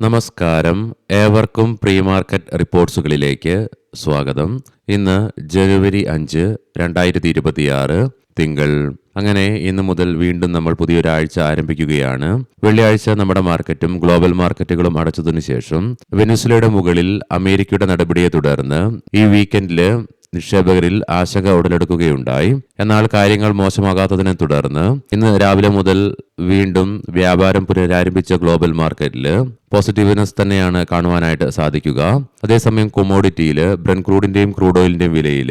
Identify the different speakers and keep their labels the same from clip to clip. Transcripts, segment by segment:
Speaker 1: നമസ്കാരം, ഏവർക്കും pre market റിപ്പോർട്ട്സുകളിലേക്ക് സ്വാഗതം. ഇന്ന് ജനുവരി 5, 2026 തിങ്കൾ. അങ്ങനെ ഇന്ന് മുതൽ വീണ്ടും നമ്മൾ പുതിയൊരാഴ്ച ആരംഭിക്കുകയാണ്. വെള്ളിയാഴ്ച നമ്മുടെ മാർക്കറ്റും ഗ്ലോബൽ മാർക്കറ്റുകളും അടച്ചതിനു ശേഷം വെനിസ്വേലയുടെ മുകളിൽ അമേരിക്കയുടെ നടപടിയെ തുടർന്ന് ഈ വീക്കെൻഡില് നിക്ഷേപകരിൽ ആശങ്ക ഉടലെടുക്കുകയുണ്ടായി. എന്നാൽ കാര്യങ്ങൾ മോശമാകാത്തതിനെ തുടർന്ന് ഇന്ന് രാവിലെ മുതൽ വീണ്ടും വ്യാപാരം പുനരാരംഭിച്ച ഗ്ലോബൽ മാർക്കറ്റിൽ പോസിറ്റീവ്നെസ് തന്നെയാണ് കാണുവാനായിട്ട് സാധിക്കുക. അതേസമയം കൊമോഡിറ്റിയിൽ ബ്രന്റ് ക്രൂഡിന്റെയും ക്രൂഡ് ഓയിലിന്റെയും വിലയിൽ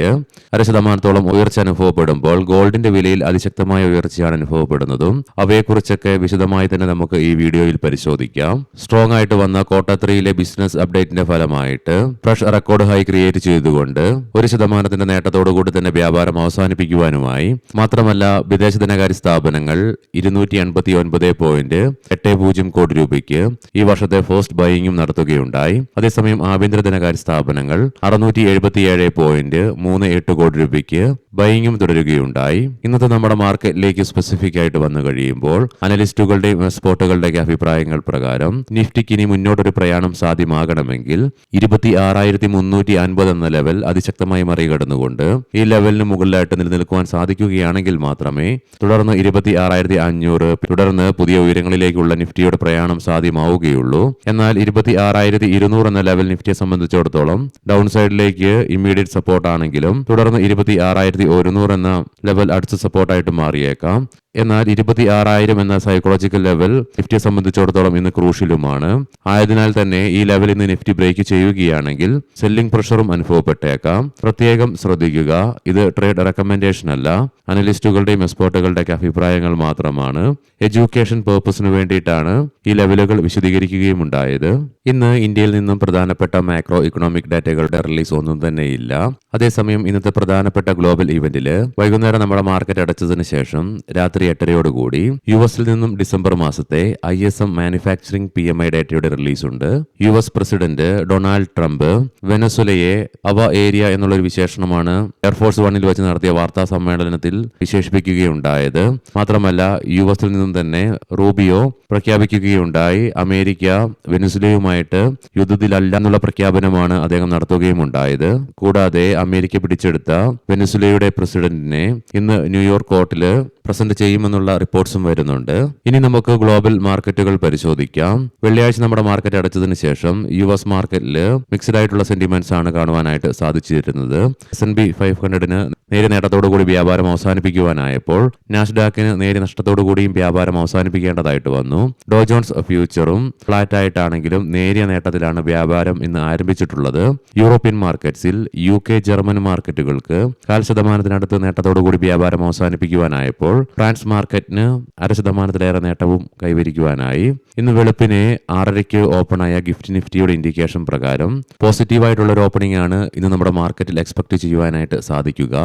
Speaker 1: 0.5% ഉയർച്ച അനുഭവപ്പെടുമ്പോൾ ഗോൾഡിന്റെ വിലയിൽ അതിശക്തമായ ഉയർച്ചയാണ് അനുഭവപ്പെടുന്നതും. അവയെക്കുറിച്ചൊക്കെ വിശദമായി തന്നെ നമുക്ക് ഈ വീഡിയോയിൽ പരിശോധിക്കാം. സ്ട്രോങ് ആയിട്ട് വന്ന ക്വാർട്ടർ 3 ബിസിനസ് അപ്ഡേറ്റിന്റെ ഫലമായിട്ട് ഫ്രഷ് റെക്കോർഡ് ഹൈ ക്രിയേറ്റ് ചെയ്തുകൊണ്ട് 1% നേട്ടത്തോടുകൂടി തന്നെ വ്യാപാരം അവസാനിപ്പിക്കുവാനുമായി. മാത്രമല്ല, വിദേശ ധനകാര്യ സ്ഥാപനങ്ങൾ 289.80 കോടി രൂപയ്ക്ക് ഈ വർഷത്തെ ഫസ്റ്റ് ബൈയിങ്ങും നടത്തുകയുണ്ടായി. അതേസമയം ആഭ്യന്തര ധനകാര്യ സ്ഥാപനങ്ങൾ 677.38 കോടി രൂപയ്ക്ക് ബൈയിങ്ങും തുടരുകയുണ്ടായി. ഇന്നത്തെ നമ്മുടെ മാർക്കറ്റിലേക്ക് സ്പെസിഫിക് ആയിട്ട് വന്നു കഴിയുമ്പോൾ അനലിസ്റ്റുകളുടെയും എക്സ്പോർട്ടുകളുടെയൊക്കെ അഭിപ്രായങ്ങൾ പ്രകാരം നിഫ്റ്റിക്ക് ഇനി മുന്നോട്ടൊരു പ്രയാണം സാധ്യമാകണമെങ്കിൽ 26,350 എന്ന ലെവൽ അതിശക്തമായി മറികടന്നുകൊണ്ട് ഈ ലെവലിന് മുകളിലായിട്ട് നിലനിൽക്കുവാൻ സാധിക്കുകയാണെങ്കിൽ മാത്രമേ തുടർന്ന് 26,500 തുടർന്ന് പുതിയ ഉയരങ്ങളിലേക്കുള്ള നിഫ്റ്റിയുടെ പ്രയാണം സാധ്യമാവുകയുള്ളൂ. എന്നാൽ 26,200 എന്ന ലെവൽ നിഫ്റ്റിയെ സംബന്ധിച്ചിടത്തോളം ഡൗൺ സൈഡിലേക്ക് ഇമ്മീഡിയറ്റ് സപ്പോർട്ട് ആണെങ്കിലും തുടർന്ന് 26,100 എന്ന ലെവൽ അടുത്ത സപ്പോർട്ടായിട്ട് മാറിയേക്കാം. എന്നാൽ 26,000 എന്ന സൈക്കോളജിക്കൽ ലെവൽ നിഫ്റ്റിയെ സംബന്ധിച്ചിടത്തോളം ഇന്ന് ക്രൂഷ്യലുമാണ്. ആയതിനാൽ തന്നെ ഈ ലെവൽ ഇന്ന് നിഫ്റ്റി ബ്രേക്ക് ചെയ്യുകയാണെങ്കിൽ സെല്ലിംഗ് പ്രഷറും അനുഭവപ്പെട്ടേക്കാം. പ്രത്യേകം ശ്രദ്ധിക്കുക, ഇത് ട്രേഡ് റെക്കമെൻഡേഷൻ അല്ല, അനലിസ്റ്റുകളുടെയും എക്സ്പേർട്ടുകളുടെയൊക്കെ അഭിപ്രായങ്ങൾ മാത്രമാണ്. എഡ്യൂക്കേഷൻ പേർപ്പസിന് വേണ്ടിയിട്ടാണ് ഈ ലെവലുകൾ വിശദീകരിക്കുകയും ഉണ്ടായത്. ഇന്ന് ഇന്ത്യയിൽ നിന്നും പ്രധാനപ്പെട്ട മാക്രോ ഇക്കണോമിക് ഡാറ്റകളുടെ റിലീസ് ഒന്നും തന്നെയില്ല. അതേസമയം ഇന്നത്തെ പ്രധാനപ്പെട്ട ഗ്ലോബൽ ഇവന്റിൽ വൈകുന്നേരം നമ്മുടെ മാർക്കറ്റ് അടച്ചതിന് ശേഷം രാത്രി 8:30 യുഎസിൽ നിന്നും ഡിസംബർ മാസത്തെ ISM മാനുഫാക്ചറിംഗ് PMI ഡേറ്റയുടെ റിലീസ് ഉണ്ട്. US പ്രസിഡന്റ് ഡൊണാൾഡ് ട്രംപ് വെനസ്വേലയെ അവ ഏരിയ എന്നുള്ളൊരു വിശേഷണമാണ് എയർഫോഴ്സ് 1 വെച്ച് നടത്തിയ വാർത്താ സമ്മേളനത്തിൽ വിശേഷിപ്പിക്കുകയുണ്ടായത്. മാത്രമല്ല, യുഎസിൽ നിന്നും തന്നെ റൂബിയോ പ്രഖ്യാപിക്കുകയുണ്ടായി അമേരിക്ക വെനസ്വേലയുമായിട്ട് യുദ്ധത്തിലല്ല എന്നുള്ള പ്രഖ്യാപനമാണ് അദ്ദേഹം നടത്തുകയും ഉണ്ടായത്. കൂടാതെ അമേരിക്ക പിടിച്ചെടുത്ത വെനസ്വേലയുടെ പ്രസിഡന്റിനെ ഇന്ന് ന്യൂയോർക്ക് കോർട്ടില് പ്രസന്റ് ചെയ്യുമെന്നുള്ള റിപ്പോർട്ട്സും വരുന്നുണ്ട്. ഇനി നമുക്ക് ഗ്ലോബൽ മാർക്കറ്റുകൾ പരിശോധിക്കാം. വെള്ളിയാഴ്ച നമ്മുടെ മാർക്കറ്റ് അടച്ചതിന് ശേഷം US മാർക്കറ്റിൽ മിക്സഡ് ആയിട്ടുള്ള സെന്റിമെന്റ്സ് ആണ് കാണുവാനായിട്ട് സാധിച്ചിരുന്നത്. S&P 500 നേരിയ നേട്ടത്തോടുകൂടി വ്യാപാരം അവസാനിപ്പിക്കുവാനായപ്പോൾ നാസ്ഡാക്കിന് നേരിയ നഷ്ടത്തോടുകൂടിയും വ്യാപാരം അവസാനിപ്പിക്കേണ്ടതായിട്ട് വന്നു. ഡോ ജോൺസ് ഫ്യൂച്ചറും ഫ്ലാറ്റ് ആയിട്ടാണെങ്കിലും നേരിയ നേട്ടത്തിലാണ് വ്യാപാരം ഇന്ന് ആരംഭിച്ചിട്ടുള്ളത്. യൂറോപ്യൻ മാർക്കറ്റ്സിൽ UK, ജർമ്മൻ മാർക്കറ്റുകൾക്ക് 0.5% നേട്ടത്തോടുകൂടി വ്യാപാരം അവസാനിപ്പിക്കുവാനായപ്പോൾ ഫ്രാൻസ് മാർക്കറ്റിന് 0.5% നേട്ടവും കൈവരിക്കുവാനായി. ഇന്ന് വെളുപ്പിനെ 6:30 ഓപ്പണായ ഗിഫ്റ്റ് നിഫ്റ്റിയുടെ ഇൻഡിക്കേഷൻ പ്രകാരം പോസിറ്റീവായിട്ടുള്ള ഒരു ഓപ്പണിംഗ് ആണ് ഇന്ന് നമ്മുടെ മാർക്കറ്റിൽ എക്സ്പെക്ട് ചെയ്യുവാനായിട്ട് സാധിക്കുക.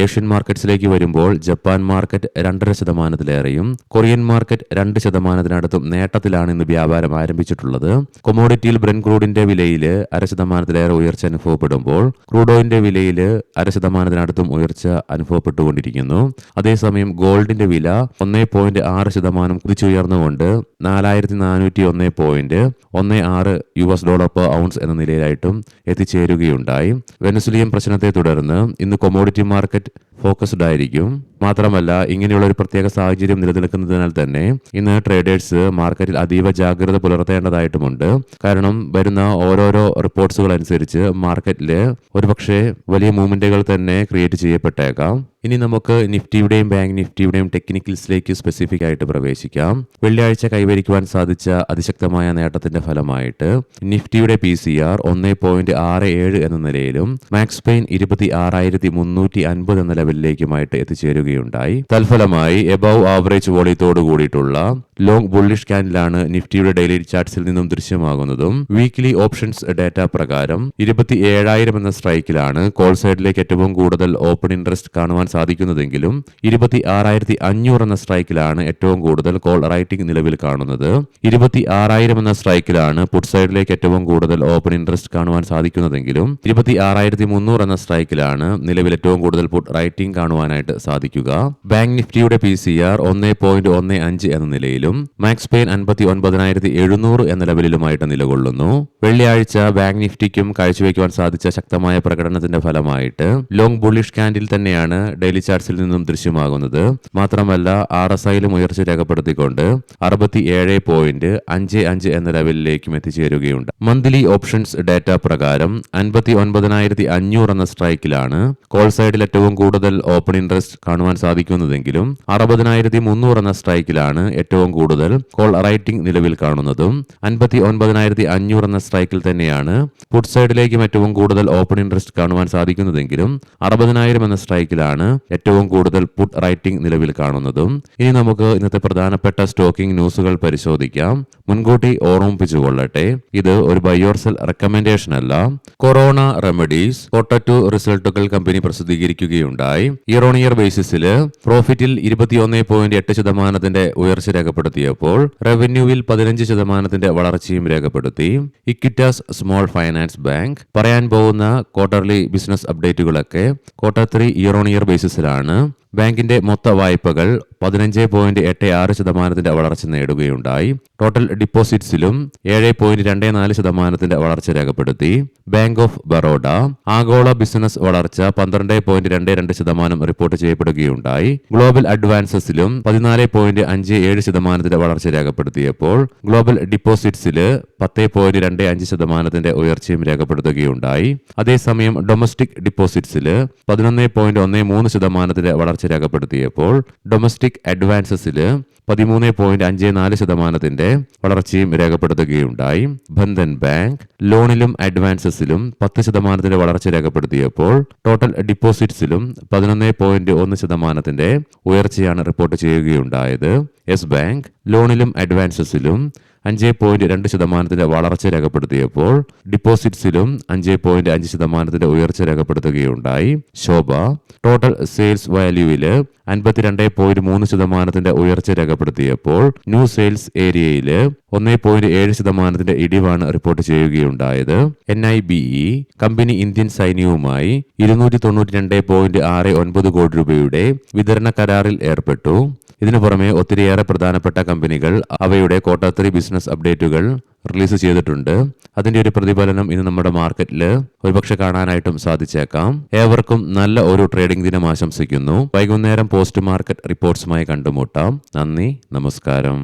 Speaker 1: ഏഷ്യൻ മാർക്കറ്റ്സിലേക്ക് വരുമ്പോൾ ജപ്പാൻ മാർക്കറ്റ് 2.5%-ലേറെയും കൊറിയൻ മാർക്കറ്റ് 2%-നടുത്തും നേട്ടത്തിലാണ് ഇന്ന് വ്യാപാരം ആരംഭിച്ചിട്ടുള്ളത്. കൊമോഡിറ്റിയിൽ ബ്രന്റ് ക്രൂഡിന്റെ വിലയിൽ 0.5%-ലേറെ ഉയർച്ച അനുഭവപ്പെടുമ്പോൾ ക്രൂഡ് ഓയിലിന്റെ വിലയിൽ 0.5%-നടുത്തും ഉയർച്ച അനുഭവപ്പെട്ടുകൊണ്ടിരിക്കുന്നു. അതേസമയം ഗോൾഡിന്റെ വില 1.6% കുതിച്ചുയർന്നുകൊണ്ട് $4,401.16 പെർ ഔൺസ് എന്ന നിലയിലായിട്ടും എത്തിച്ചേരുകയുണ്ടായി. വെനസ്വേലിയൻ പ്രശ്നത്തെ തുടർന്ന് ഇന്ന് കൊമോഡിറ്റി മാർക്കറ്റ് ഫോക്കസ്ഡ് ആയിരിക്കും. മാത്രമല്ല, ഇങ്ങനെയുള്ള ഒരു പ്രത്യേക സാഹചര്യം നിലനിൽക്കുന്നതിനാൽ തന്നെ ഇന്ന് ട്രേഡേഴ്സ് മാർക്കറ്റിൽ അതീവ ജാഗ്രത പുലർത്തേണ്ടതായിട്ടുമുണ്ട്. കാരണം വരുന്ന ഓരോരോ റിപ്പോർട്ട്സുകൾ അനുസരിച്ച് മാർക്കറ്റിൽ ഒരുപക്ഷെ വലിയ മൂവ്മെന്റുകൾ തന്നെ ക്രിയേറ്റ് ചെയ്യപ്പെട്ടേക്കാം. ഇനി നമുക്ക് നിഫ്റ്റിയുടെയും ബാങ്ക് നിഫ്റ്റിയുടെയും ടെക്നിക്കൽസിലേക്ക് സ്പെസിഫിക് ആയിട്ട് പ്രവേശിക്കാം. വെള്ളിയാഴ്ച കൈവരിക്കുവാൻ സാധിച്ച അതിശക്തമായ നേട്ടത്തിന്റെ ഫലമായിട്ട് നിഫ്റ്റിയുടെ PCR 1.67 എന്ന നിലയിലും മാക്സ് പെയിൻ 26,350 എന്ന ലെവലിലേക്കുമായിട്ട് എത്തിച്ചേരുകയുണ്ടായി. തൽഫലമായി എബവ് ആവറേജ് വോളിയത്തോട് കൂടിയിട്ടുള്ള ലോങ് ബുള്ളിഷ് ക്യാൻഡിലാണ് നിഫ്റ്റിയുടെ ഡെയിലി ചാർട്ട്സിൽ നിന്നും ദൃശ്യമാകുന്നതും. വീക്ക്ലി ഓപ്ഷൻസ് ഡാറ്റ പ്രകാരം 27,000 എന്ന സ്ട്രൈക്കിലാണ് കോൾ സൈഡിലേക്ക് ഏറ്റവും കൂടുതൽ ഓപ്പൺ ഇൻട്രസ്റ്റ് കാണുവാൻ സാധിക്കുന്നതെങ്കിലും 26,500 എന്ന സ്ട്രൈക്കിലാണ് ഏറ്റവും കൂടുതൽ കോൾ റൈറ്റിംഗ് നിലവിൽ കാണുന്നത്. 26,000 എന്ന സ്ട്രൈക്കിലാണ് പുട്ട് സൈഡിലേക്ക് ഏറ്റവും കൂടുതൽ ഓപ്പൺ ഇൻട്രസ്റ്റ് കാണുവാൻ സാധിക്കുന്നതെങ്കിലും 26,300 എന്ന സ്ട്രൈക്കിലാണ് നിലവിൽ ഏറ്റവും കൂടുതൽ പുട്ട് റൈറ്റിംഗ് കാണുവാനായിട്ട് സാധിക്കുന്നത്. സാധിക്കുക. ബാങ്ക് നിഫ്റ്റിയുടെ PCR 1.15 എന്ന നിലയിലും മാക്സ് പെയിൻ 59,700 എന്ന ലെവലിലുമായിട്ട് നിലകൊള്ളുന്നു. വെള്ളിയാഴ്ച ബാങ്ക് നിഫ്റ്റിക്കും കാഴ്ചവെക്കുവാൻ സാധിച്ച ശക്തമായ പ്രകടനത്തിന്റെ ഫലമായിട്ട് ലോങ് ബുള്ളിഷ് ക്യാൻഡിൽ തന്നെയാണ് ഡെയിലി ചാർട്സിൽ നിന്നും ദൃശ്യമാകുന്നത്. മാത്രമല്ല RSIയിലും ഉയർച്ച രേഖപ്പെടുത്തിക്കൊണ്ട് 67.55 എന്ന ലെവലിലേക്കും എത്തിച്ചേരുകയുണ്ട്. മന്ത്ലി ഓപ്ഷൻസ് ഡാറ്റ പ്രകാരം 59,500 എന്ന സ്ട്രൈക്കിലാണ് കോൾ സൈഡിൽ ഏറ്റവും കൂടുതൽ ഓപ്പൺ ഇൻട്രസ്റ്റ് കാണുവാൻ സാധിക്കുന്നതെങ്കിലും 60,300 എന്ന സ്ട്രൈക്കിലാണ് ഏറ്റവും കൂടുതൽ കോൾ റൈറ്റിംഗ് നിലവിൽ കാണുന്നതും. 59,500 എന്ന സ്ട്രൈക്കിൽ തന്നെയാണ് പുട്ട് സൈഡിലേക്കും ഏറ്റവും കൂടുതൽ ഓപ്പൺ ഇൻട്രസ്റ്റ് കാണുവാൻ സാധിക്കുന്നതെങ്കിലും 60,000 എന്ന സ്ട്രൈക്കിലാണ് ഏറ്റവും കൂടുതൽ പുട്ട് റൈറ്റിംഗ് നിലവിൽ കാണുന്നതും. ഇനി നമുക്ക് ഇന്നത്തെ പ്രധാനപ്പെട്ട സ്റ്റോക്കിംഗ് ന്യൂസുകൾ പരിശോധിക്കാം. മുൻകൂട്ടി ഓർമ്മിപ്പിച്ചുകൊള്ളട്ടെ, ഇത് ഒരു ബൈ ഓർ സെൽ റെക്കമെൻഡേഷൻ അല്ല. കൊറോണ റെമഡീസ് Q2 റിസൾട്ടുകൾ കമ്പനി പ്രസിദ്ധീകരിക്കുകയുണ്ടായി. ഇയർ ഓൺ ഇയർ ബേസിസിൽ പ്രോഫിറ്റിൽ 21.8% ഉയർച്ച രേഖപ്പെടുത്തിയപ്പോൾ റവന്യൂവിൽ 15% വളർച്ചയും രേഖപ്പെടുത്തി. ഇക്വിറ്റാസ് സ്മോൾ ഫൈനാൻസ് ബാങ്ക് പറയാൻ പോകുന്ന ക്വാർട്ടർലി ബിസിനസ് അപ്ഡേറ്റുകളൊക്കെ Q3 ഇയർ ഓൺ ഇയർ ബേസിസിലാണ്. ബാങ്കിന്റെ മൊത്ത വായ്പകൾ 15.86% വളർച്ച നേടുകയുണ്ടായി. ടോട്ടൽ ഡിപ്പോസിറ്റ്സിലും 7.24% വളർച്ച രേഖപ്പെടുത്തി. ബാങ്ക് ഓഫ് ബറോഡ ആഗോള ബിസിനസ് വളർച്ച 12.22% റിപ്പോർട്ട് ചെയ്യപ്പെടുകയുണ്ടായി. ഗ്ലോബൽ അഡ്വാൻസസിലും 14.57% വളർച്ച രേഖപ്പെടുത്തിയപ്പോൾ ഗ്ലോബൽ ഡിപ്പോസിറ്റ്സിൽ 10.25% ഉയർച്ചയും രേഖപ്പെടുത്തുകയുണ്ടായി. അതേസമയം ഡൊമസ്റ്റിക് ഡിപ്പോസിറ്റ്സിൽ 11.13% വളർച്ച രേഖപ്പെടുത്തിയപ്പോൾ ഡൊമസ്റ്റിക് അഡ്വാൻസസിൽ 13.54% വളർച്ചയും രേഖപ്പെടുത്തുകയുണ്ടായി. ബന്ധൻ ബാങ്ക് ലോണിലും അഡ്വാൻസസിലും 10% വളർച്ച രേഖപ്പെടുത്തിയപ്പോൾ ടോട്ടൽ ഡിപ്പോസിറ്റ്സിലും 11.1% ഉയർച്ചയാണ് റിപ്പോർട്ട് ചെയ്യുകയുണ്ടായത്. യെസ് ബാങ്ക് ലോണിലും അഡ്വാൻസസിലും 5.2% വളർച്ച രേഖപ്പെടുത്തിയപ്പോൾ ഡിപ്പോസിറ്റ്സിലും 5.5% ഉയർച്ച രേഖപ്പെടുത്തുകയുണ്ടായി. ശോഭ ടോട്ടൽ സെയിൽസ് വാല്യൂവിൽ 52.3% ഉയർച്ച രേഖപ്പെടുത്തിയപ്പോൾ ന്യൂ സെയിൽസ് ഏരിയയിൽ 1.7% ഇടിവാണ് റിപ്പോർട്ട് ചെയ്യുകയുണ്ടായത്. NIBE കമ്പനി ഇന്ത്യൻ സൈന്യവുമായി 292.69 കോടി രൂപയുടെ വിതരണ കരാറിൽ ഏർപ്പെട്ടു. ഇതിനു പുറമെ ഒത്തിരിയേറെ പ്രധാനപ്പെട്ട കമ്പനികൾ അവയുടെ Q3 ബിസിനസ് അപ്ഡേറ്റുകൾ റിലീസ് ചെയ്തിട്ടുണ്ട്. അതിന്റെ ഒരു പ്രതിഫലനം ഇന്ന് നമ്മുടെ മാർക്കറ്റിൽ ഒരുപക്ഷെ കാണാനായിട്ടും സാധിച്ചേക്കാം. ഏവർക്കും നല്ല ഒരു ട്രേഡിംഗ് ദിനം ആശംസിക്കുന്നു. വൈകുന്നേരം പോസ്റ്റ് മാർക്കറ്റ് റിപ്പോർട്ട്സുമായി കണ്ടുമുട്ടാം. നന്ദി, നമസ്കാരം.